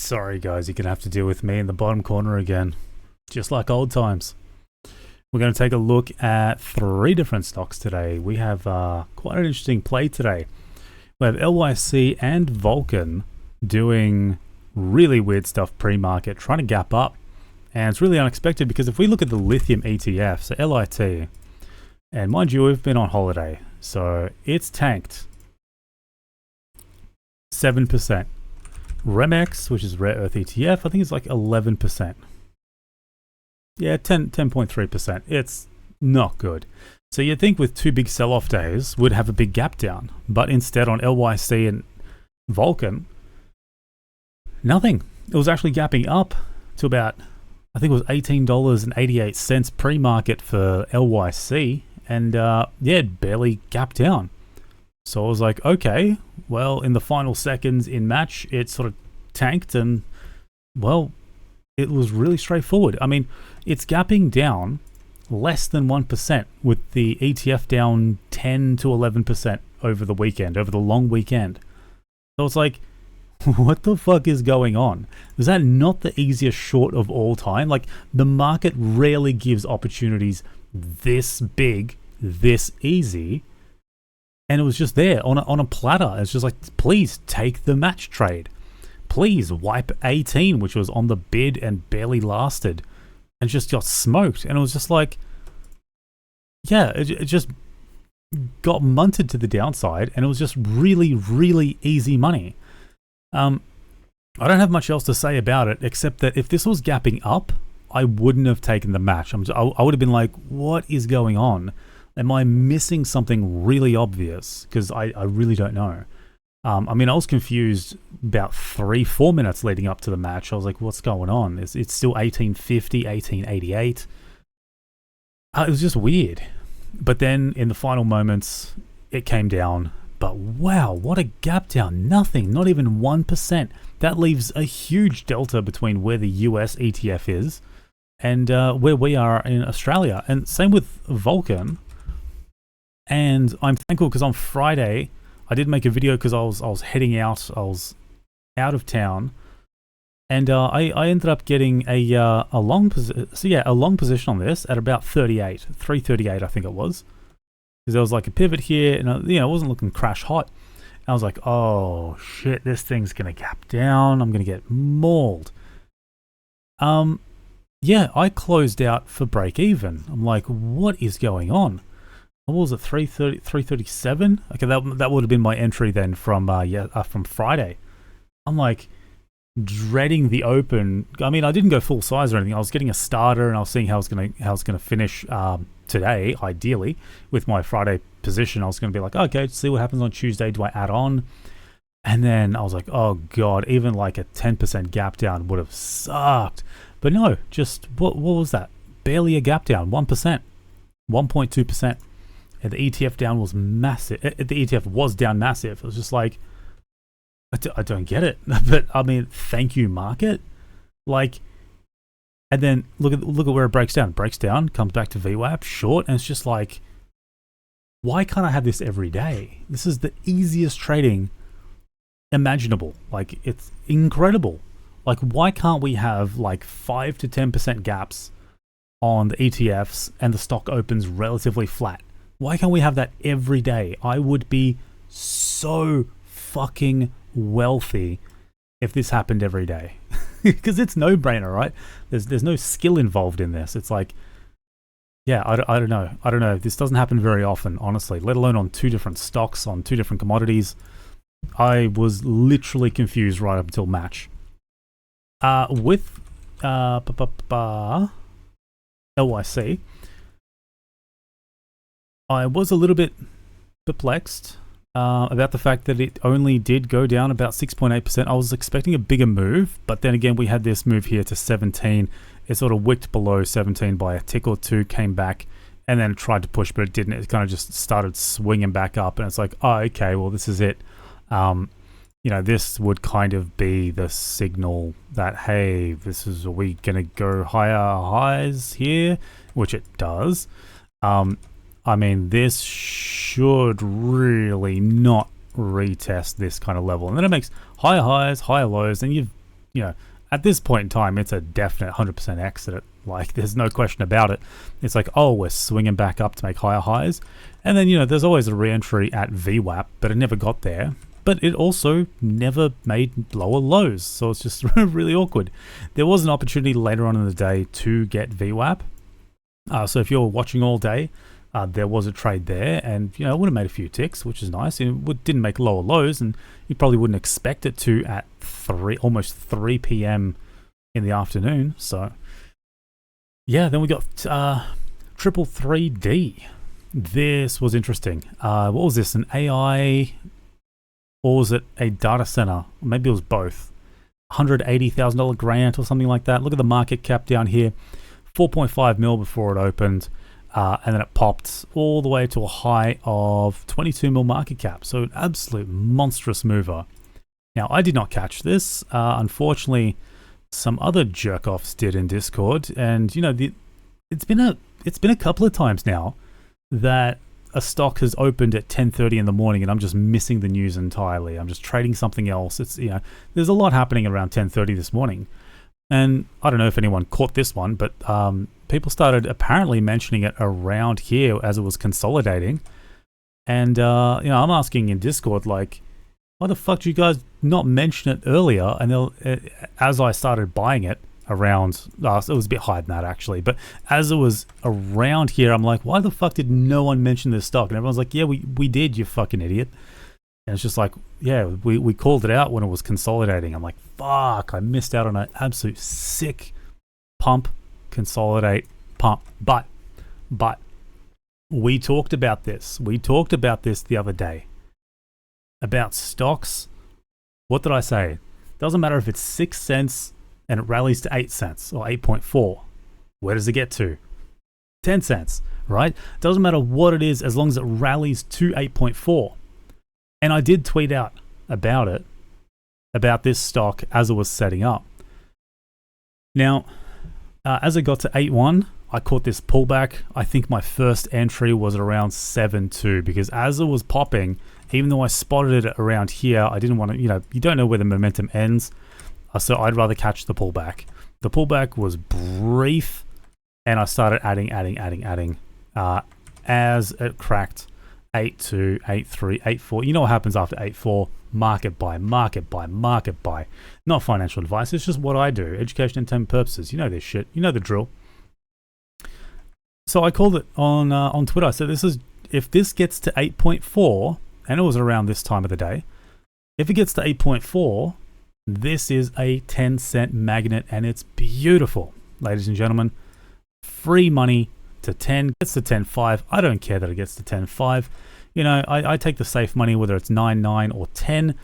Sorry guys, you're going to have to deal with me in the bottom corner again. Just like old times. We're going to take a look at 3 different stocks today. We have quite an interesting play today. We have LYC and Vulcan doing really weird stuff pre-market, trying to gap up. And it's really unexpected because if we look at the lithium ETF, so LIT, and mind you, we've been on holiday, so it's tanked 7%. REMX, which is rare earth ETF, I think it's like 11%. Yeah, 10.3%. It's not good. So you'd think with 2 big sell-off days, we'd have a big gap down. But instead on LYC and Vulcan, nothing. It was actually gapping up to about, I think it was $18.88 pre-market for LYC. And yeah, it barely gapped down. So I was like, okay, well, in the final seconds in match, it sort of tanked and, well, it was really straightforward. I mean, it's gapping down less than 1% with the ETF down 10 to 11% over the weekend, over the long weekend. So it's like, what the fuck is going on? Was that not the easiest short of all time? Like, the market rarely gives opportunities this big, this easy. And it was just there on a platter. It's just like, please take the match trade. Please wipe 18, which was on the bid and barely lasted, and just got smoked. And it was just like, yeah, it just got munted to the downside, and it was just really, really easy money. I don't have much else to say about it, except that if this was gapping up, I wouldn't have taken the match. I would have been like, what is going on? Am I missing something really obvious? Because I really don't know. I mean, I was confused about 3-4 minutes leading up to the match. I was like, what's going on? It's still 1850, 1888. It was just weird. But then in the final moments, it came down. But wow, what a gap down. Nothing, not even 1%. That leaves a huge delta between where the US ETF is and where we are in Australia. And same with Vulcan. And I'm thankful because on Friday, I did make a video because I was heading out. I was out of town, and I ended up getting a long position on this at about 338, I think it was, because there was like a pivot here, and it wasn't looking crash hot. And I was like, oh shit, this thing's gonna gap down. I'm gonna get mauled. Yeah, I closed out for break even. I'm like, what is going on? What was it, 337? Okay, that would have been my entry then from Friday. I'm like dreading the open. I mean, I didn't go full size or anything. I was getting a starter, and I was seeing how it's gonna finish today, ideally, with my Friday position. I was gonna be like, okay, see what happens on Tuesday. Do I add on? And then I was like, oh god, even like a 10% gap down would have sucked. But no, just what was that? Barely a gap down, 1%, 1.2%. And the ETF down was massive. The ETF was down massive. It was just like, I don't get it. But I mean, thank you, market. Like, and then look at where it breaks down. It breaks down, comes back to VWAP, short, and it's just like, why can't I have this every day? This is the easiest trading imaginable. Like, it's incredible. Like, why can't we have like 5 to 10% gaps on the ETFs and the stock opens relatively flat? Why can't we have that every day? I would be so fucking wealthy if this happened every day. Because it's no-brainer, right? There's no skill involved in this. It's like, yeah, I don't know. I don't know. This doesn't happen very often, honestly, let alone on 2 different stocks, on 2 different commodities. I was literally confused right up until match. With LYC, I was a little bit perplexed about the fact that it only did go down about 6.8%. I was expecting a bigger move, but then again, we had this move here to 17. It sort of wicked below 17 by a tick or two, came back, and then tried to push, but it didn't. It kind of just started swinging back up, and it's like, oh, okay, well, this is it. This would kind of be the signal that, hey, are we going to go higher highs here? Which it does. I mean, this should really not retest this kind of level. And then it makes higher highs, higher lows, and you've at this point in time, it's a definite 100% exit. Like, there's no question about it. It's like, oh, we're swinging back up to make higher highs. And then, there's always a re-entry at VWAP, but it never got there. But it also never made lower lows. So it's just really awkward. There was an opportunity later on in the day to get VWAP. So if you're watching all day, there was a trade there. And, it would have made a few ticks, which is nice. It didn't make lower lows. And you probably wouldn't expect it to at almost 3 p.m. in the afternoon. So, yeah, then we got 333D. This was interesting. What was this? An AI, or was it a data center? Maybe it was both. $180,000 grant or something like that. Look at the market cap down here. 4.5 mil before it opened. And then it popped all the way to a high of 22 mil market cap. So an absolute monstrous mover. Now, I did not catch this. Unfortunately, some other jerk-offs did in Discord. And, it's been a couple of times now that a stock has opened at 10:30 in the morning and I'm just missing the news entirely. I'm just trading something else. It's, there's a lot happening around 10:30 this morning. And I don't know if anyone caught this one, but people started apparently mentioning it around here as it was consolidating. And, I'm asking in Discord, like, why the fuck did you guys not mention it earlier? And as I started buying it around, it was a bit higher than that actually, but as it was around here, I'm like, why the fuck did no one mention this stock? And everyone's like, yeah, we did, you fucking idiot. And it's just like, yeah, we called it out when it was consolidating. I'm like, fuck, I missed out on an absolute sick pump, consolidate, pump. But we talked about this. We talked about this the other day. About stocks. What did I say? Doesn't matter if it's 6 cents and it rallies to 8 cents or 8.4. Where does it get to? 10 cents, right? Doesn't matter what it is as long as it rallies to 8.4. And I did tweet out about it, about this stock as it was setting up. Now, as it got to 8.1, I caught this pullback. I think my first entry was around 7.2 because as it was popping, even though I spotted it around here, I didn't want to, you don't know where the momentum ends. So I'd rather catch the pullback. The pullback was brief and I started adding. As it cracked 8.2, 8.3, 8.4. You know what happens after 8.4? Market buy. Not financial advice. It's just what I do. Education and entertainment purposes. You know this shit. You know the drill. So I called it on Twitter. I said, if this gets to 8.4, and it was around this time of the day, if it gets to 8.4, this is a 10-cent magnet, and it's beautiful, ladies and gentlemen. Free money to 10, gets to 10.5. I don't care that it gets to 10.5. I take the safe money, whether it's 9.9 or 10.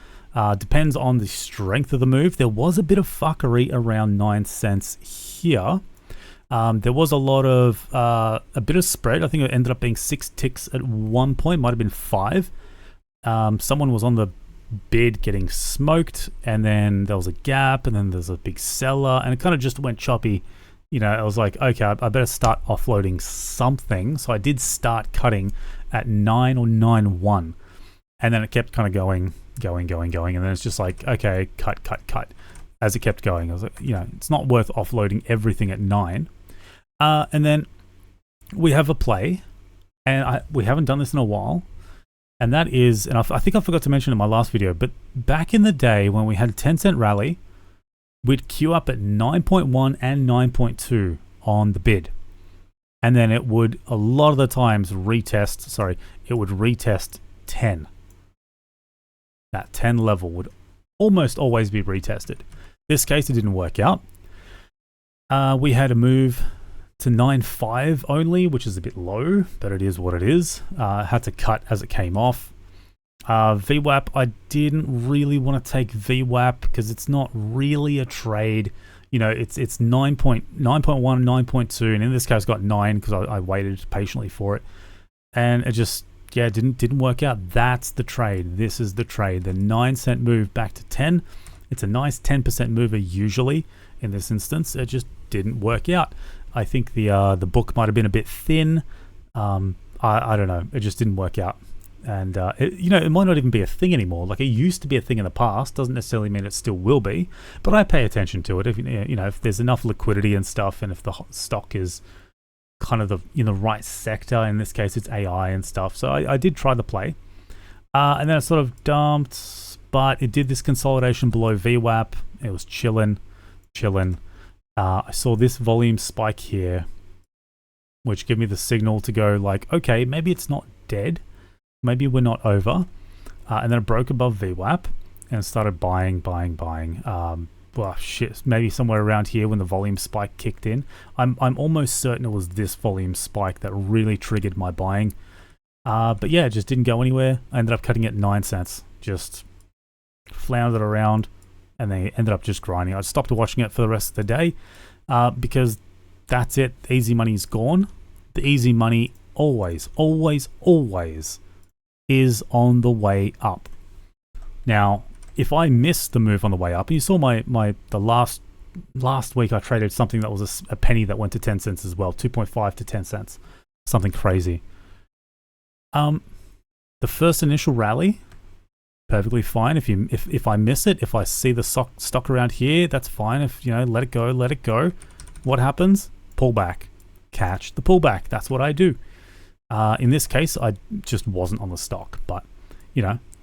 Depends on the strength of the move. There was a bit of fuckery around 9 cents here. There was a lot of, a bit of spread. I think it ended up being 6 ticks at one point, might have been 5. Someone was on the bid getting smoked, and then there was a gap, and then there's a big seller, and it kind of just went choppy. I was like, okay, I better start offloading something. So I did start cutting at 9 or 9.1, and then it kept kind of going, and then it's just like, okay, cut. As it kept going, I was like, it's not worth offloading everything at 9. And then we have a play, and we haven't done this in a while, and that is, and I think I forgot to mention in my last video, but back in the day when we had a 10-cent rally, we'd queue up at 9.1 and 9.2 on the bid. And then it would, a lot of the times, it would retest 10. That 10 level would almost always be retested. This case, it didn't work out. We had a move to 9.5 only, which is a bit low, but it is what it is. Had to cut as it came off. VWAP, I didn't really want to take VWAP because it's not really a trade. It's 9.1, 9.2, and in this case got 9 because I waited patiently for it. And it just, didn't work out. That's the trade. This is the trade. The 9-cent move back to 10. It's a nice 10% mover usually. In this instance, it just didn't work out. I think the book might have been a bit thin. I don't know. It just didn't work out. And it might not even be a thing anymore. Like, it used to be a thing in the past. Doesn't necessarily mean it still will be, but I pay attention to it. If if there's enough liquidity and stuff, and if the stock is kind of in the right sector, in this case it's AI and stuff. So I did try the play, and then it sort of dumped, but it did this consolidation below VWAP. It was chilling. I saw this volume spike here, which gave me the signal to go like, okay, maybe it's not dead. Maybe we're not over. And then it broke above VWAP and started buying. Well, shit, maybe somewhere around here when the volume spike kicked in. I'm almost certain it was this volume spike that really triggered my buying. But yeah, it just didn't go anywhere. I ended up cutting it 9 cents. Just floundered around, and they ended up just grinding. I stopped watching it for the rest of the day because that's it. The easy money is gone. The easy money always is on the way up. Now, if I missed the move on the way up, and you saw the last week I traded something that was a penny that went to 10 cents as well, 2.5 to 10 cents, something crazy. The first initial rally, perfectly fine. If I miss it, if I see the stock around here, that's fine. If let it go. What happens? Pullback. Catch the pullback. That's what I do. In this case, I just wasn't on the stock, but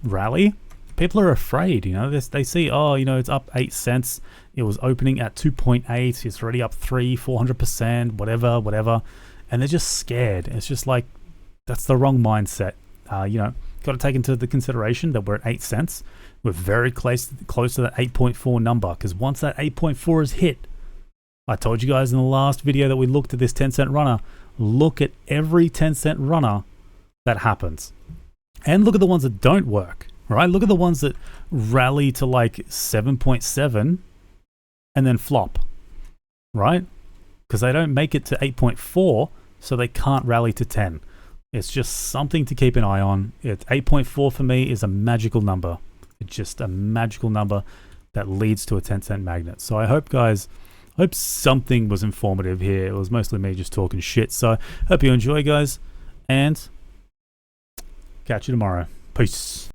rally. People are afraid. They see, it's up 8 cents. It was opening at 2.8. It's already up 400%, whatever, and they're just scared. It's just like, that's the wrong mindset. Got to take into the consideration that we're at 8 cents. We're very close to that 8.4 number, because once that 8.4 is hit, I told you guys in the last video that we looked at this 10-cent runner. Look at every 10-cent runner that happens. And look at the ones that don't work, right? Look at the ones that rally to like 7.7 and then flop, right? Because they don't make it to 8.4, so they can't rally to 10. It's just something to keep an eye on. 8.4 for me is a magical number. It's just a magical number that leads to a 10-cent magnet. So I hope, guys, something was informative here. It was mostly me just talking shit. So hope you enjoy, guys, and catch you tomorrow. Peace.